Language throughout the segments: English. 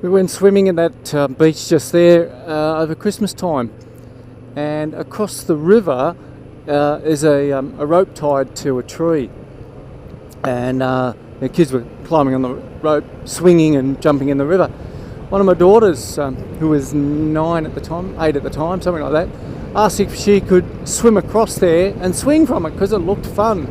We went swimming in that beach just there over Christmas time, and across the river is a rope tied to a tree, and the kids were climbing on the rope, swinging and jumping in the river. One of my daughters, who was 8 at the time, something like that, asked if she could swim across there and swing from it because it looked fun.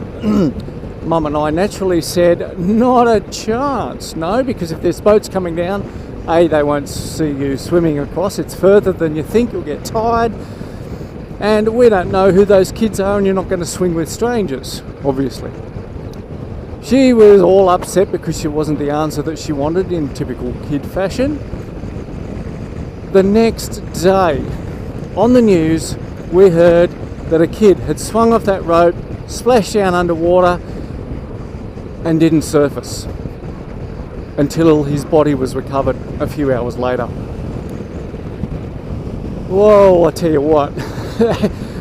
Mum and I naturally said, not a chance. No, because if there's boats coming down, they won't see you swimming across. It's further than you think. You'll get tired. And we don't know who those kids are, and you're not going to swing with strangers, obviously. She was all upset because she wasn't the answer that she wanted in typical kid fashion. The next day, on the news, we heard that a kid had swung off that rope, splashed down underwater, and didn't surface until his body was recovered a few hours later. Whoa, I tell you what.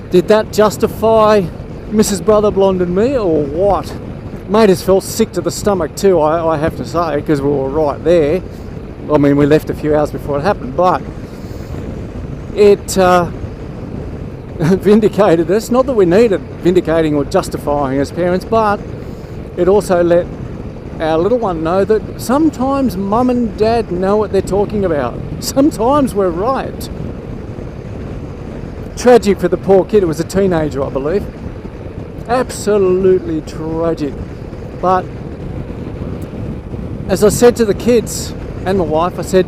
Did that justify Mrs. Brotherblonde and me, or what? Made us feel sick to the stomach too, I have to say, because we were right there. I mean, we left a few hours before it happened, but it vindicated us. Not that we needed vindicating or justifying as parents, but it also let our little one know that sometimes mum and dad know what they're talking about. Sometimes we're right. Tragic for the poor kid. It was a teenager, I believe. Absolutely tragic. But as I said to the kids and my wife, I said,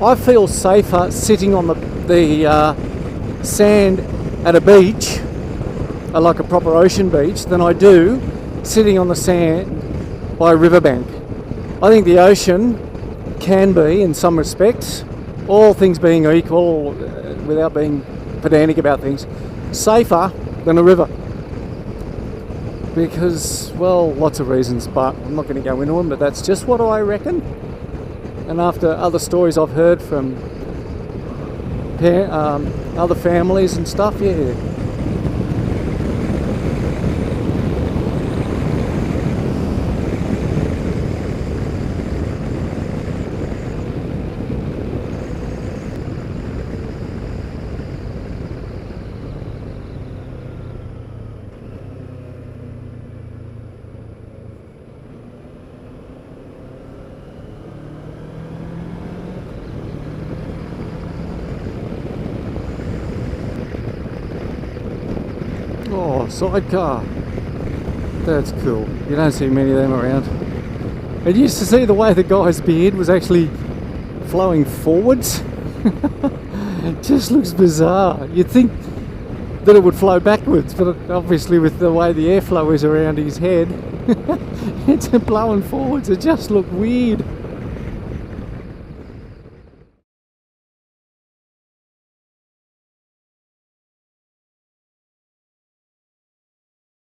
I feel safer sitting on the sand at a beach, like a proper ocean beach, than I do sitting on the sand by a riverbank. I think the ocean can be, in some respects, all things being equal, without being pedantic about things, safer than a river. Because, well, lots of reasons, but I'm not going to go into them, but that's just what I reckon. And after other stories I've heard from other families and stuff, yeah. Oh, sidecar. That's cool. You don't see many of them around. And you used to see the way the guy's beard was actually flowing forwards. It just looks bizarre. You'd think that it would flow backwards, but obviously with the way the airflow is around his head, it's blowing forwards. It just looked weird.